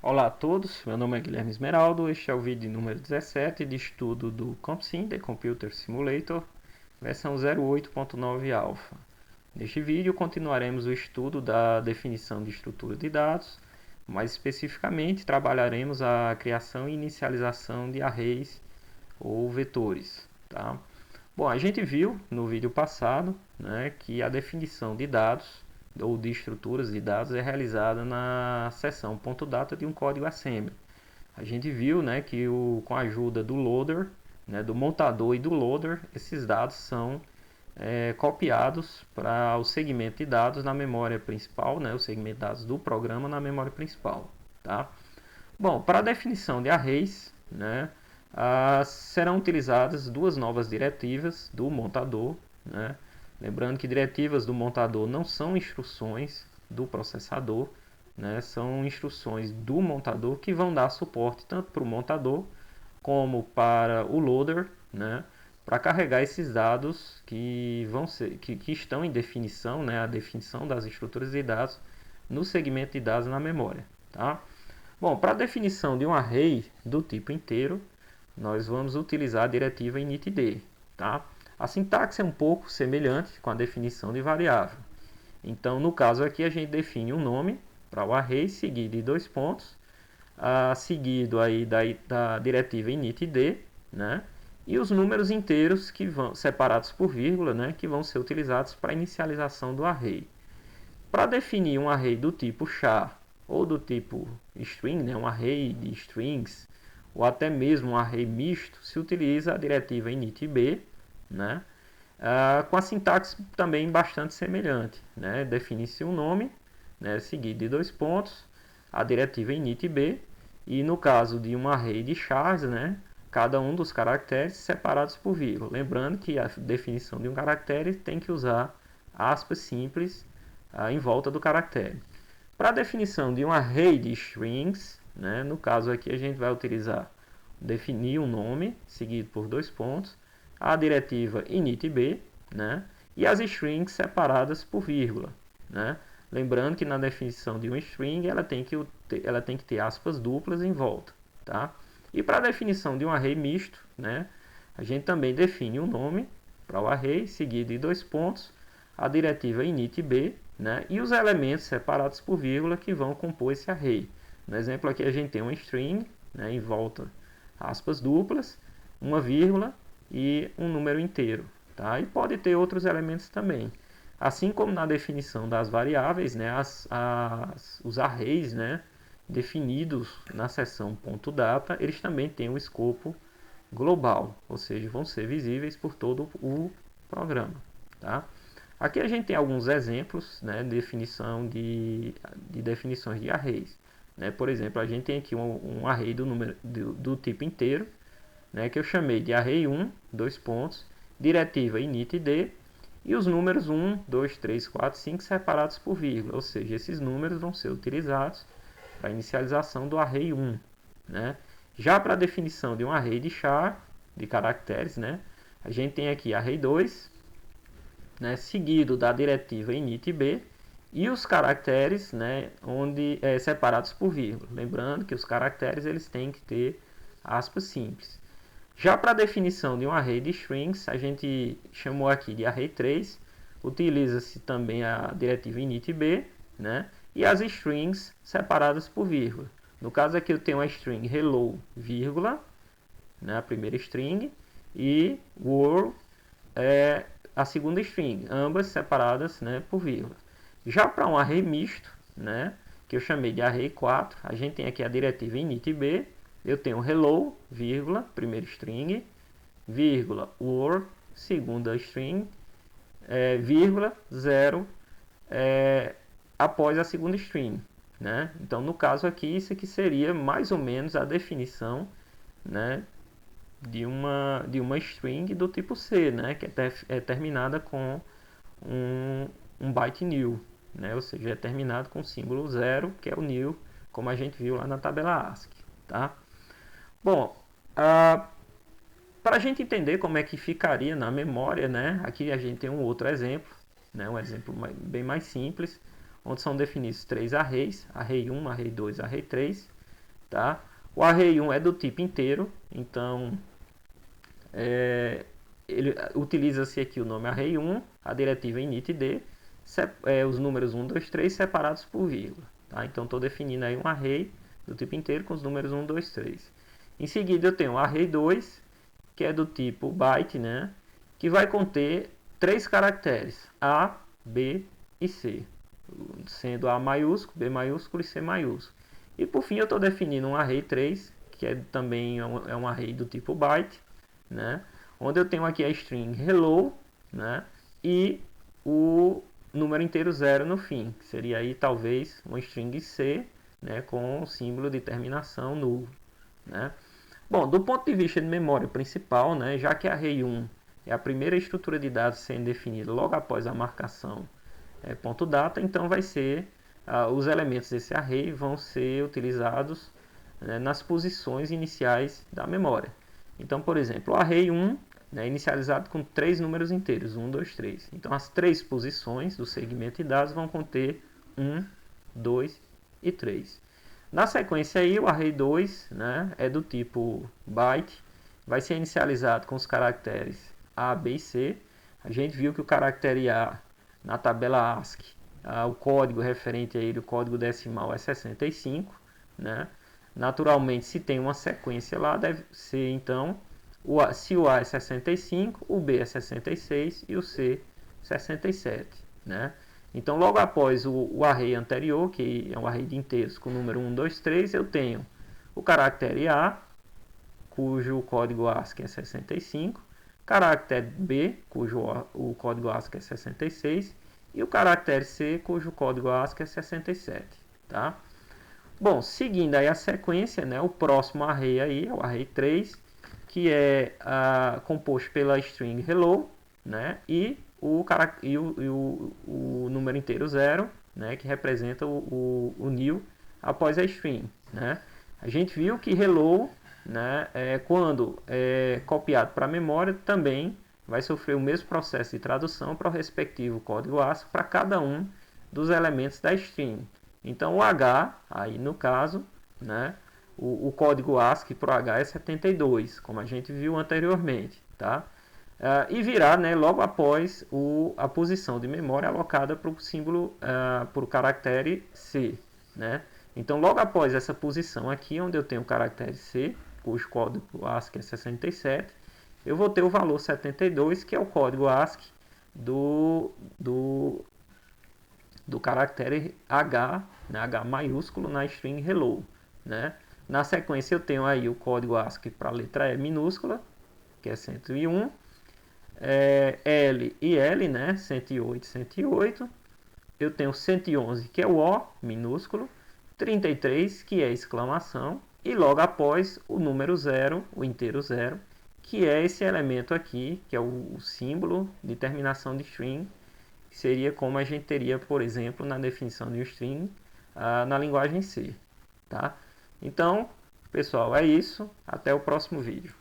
Olá a todos, meu nome é Guilherme Esmeraldo, este é o vídeo número 17 de estudo do CompSim, The Computer Simulator, versão 08.9 Alpha. Neste vídeo continuaremos o estudo da definição de estrutura de dados, mais especificamente trabalharemos a criação e inicialização de arrays ou vetores. Tá? Bom, a gente viu no vídeo passado, que a definição de dados ou de estruturas de dados é realizada na seção .data de um código assembly. A gente viu, que com a ajuda do loader, do montador e do loader, esses dados são copiados para o segmento de dados na memória principal, o segmento de dados do programa na memória principal. Tá? Bom, para a definição de arrays, serão utilizadas duas novas diretivas do montador. Lembrando que diretivas do montador não são instruções do processador, são instruções do montador que vão dar suporte tanto para o montador como para o loader, para carregar esses dados que estão em definição, a definição das estruturas de dados no segmento de dados na memória. Tá? Bom, para a definição de um array do tipo inteiro, nós vamos utilizar a diretiva initd. Tá? A sintaxe é um pouco semelhante com a definição de variável. Então, no caso aqui, a gente define um nome para o array, seguido de dois pontos, seguido aí da diretiva initd, e os números inteiros que vão separados por vírgula, que vão ser utilizados para a inicialização do array. Para definir um array do tipo char ou do tipo string, um array de strings, ou até mesmo um array misto, se utiliza a diretiva initb, com a sintaxe também bastante semelhante. Define-se um nome, seguido de dois pontos, a diretiva initb, e no caso de um array de chars, cada um dos caracteres separados por vírgula. Lembrando que a definição de um caractere tem que usar aspas simples em volta do caractere. Para a definição de um array de strings, no caso aqui a gente vai utilizar definir um nome, seguido por dois pontos, a diretiva initb, e as strings separadas por vírgula. Lembrando que na definição de uma string ela tem que ter aspas duplas em volta. Tá? E para a definição de um array misto, a gente também define um nome para o array, seguido de dois pontos, a diretiva initb, e os elementos separados por vírgula que vão compor esse array. No exemplo aqui a gente tem uma string, em volta aspas duplas, uma vírgula e um número inteiro. Tá? E pode ter outros elementos também. Assim como na definição das variáveis, os arrays definidos na seção .data, eles também têm um escopo global, ou seja, vão ser visíveis por todo o programa. Tá? Aqui a gente tem alguns exemplos de definições de arrays. Por exemplo, a gente tem aqui um array do tipo inteiro, que eu chamei de array 1, dois pontos, diretiva initd, e os números 1, 2, 3, 4, 5 separados por vírgula, ou seja, esses números vão ser utilizados para a inicialização do array 1. Já para a definição de um array de char, de caracteres, a gente tem aqui array 2, seguido da diretiva initb, e os caracteres separados por vírgula. Lembrando que os caracteres eles têm que ter aspas simples. Já para a definição de um array de strings, a gente chamou aqui de array 3, utiliza-se também a diretiva initb, e as strings separadas por vírgula. No caso aqui eu tenho a string hello, vírgula, a primeira string, e world, a segunda string, ambas separadas por vírgula. Já para um array misto, que eu chamei de array 4, a gente tem aqui a diretiva initb, eu tenho hello, vírgula, primeira string, vírgula, word, segunda string, vírgula, 0, após a segunda string. Então, no caso aqui, isso aqui seria mais ou menos a definição de uma string do tipo C, que é terminada com um byte new, ou seja, é terminado com o símbolo 0, que é o new, como a gente viu lá na tabela ASCII. Tá? Bom, para a gente entender como é que ficaria na memória, aqui a gente tem um outro exemplo, um exemplo bem mais simples, onde são definidos três arrays, array 1, array 2, array 3, tá? O array 1 é do tipo inteiro, então ele utiliza-se aqui o nome array 1, a diretiva init_d, os números 1, 2, 3 separados por vírgula. Tá? Então estou definindo aí um array do tipo inteiro com os números 1, 2, 3. Em seguida eu tenho o array 2, que é do tipo byte, né? Que vai conter 3 caracteres, A, B e C, sendo A maiúsculo, B maiúsculo e C maiúsculo. E por fim eu estou definindo um array 3, que também é um array do tipo byte, né? Onde eu tenho aqui a string hello, né? E o número inteiro 0 no fim, que seria aí talvez uma string C, né? Com o símbolo de terminação nulo, né? Bom, do ponto de vista de memória principal, né? Já que array 1 é a primeira estrutura de dados sendo definida logo após a marcação ponto data, então vai ser os elementos desse array vão ser utilizados nas posições iniciais da memória. Então, por exemplo, o array 1 é inicializado com 3 números inteiros, 1, 2, 3. Então, as 3 posições do segmento de dados vão conter 1, 2 e 3. Na sequência aí, o array 2, né, é do tipo byte, vai ser inicializado com os caracteres A, B e C. A gente viu que o caractere A na tabela ASCII, o código referente a ele, o código decimal é 65, né? Naturalmente, se tem uma sequência lá, deve ser então, se o A é 65, o B é 66 e o C 67, né? Então, logo após o array anterior, que é um array de inteiros com o número 1, 2, 3, eu tenho o caractere A, cujo código ASCII é 65, caractere B, cujo o código ASCII é 66, e o caractere C, cujo código ASCII é 67, tá? Bom, seguindo aí a sequência, né, o próximo array aí é o array 3, que é composto pela string hello, né, e o número inteiro 0, né, que representa o new após a string, né? A gente viu que hello, né, quando copiado para a memória, também vai sofrer o mesmo processo de tradução para o respectivo código ASCII para cada um dos elementos da string. Então o H, aí no caso, né, o código ASCII para o H é 72, como a gente viu anteriormente, tá? E virá, né, logo após a posição de memória alocada para o símbolo, para o caractere C, né? Então, logo após essa posição aqui, onde eu tenho o caractere C, cujo código ASCII é 67, eu vou ter o valor 72, que é o código ASCII do caractere H, né, H maiúsculo na string hello, né? Na sequência eu tenho aí o código ASCII para a letra E minúscula, que é 101, L e L, né, 108, 108. Eu tenho 111, que é o O minúsculo, 33, que é exclamação, e logo após o número 0, o inteiro 0, que é esse elemento aqui, que é o símbolo de terminação de string, que seria como a gente teria, por exemplo, na definição de um string na linguagem C. Tá? Então, pessoal, é isso. Até o próximo vídeo.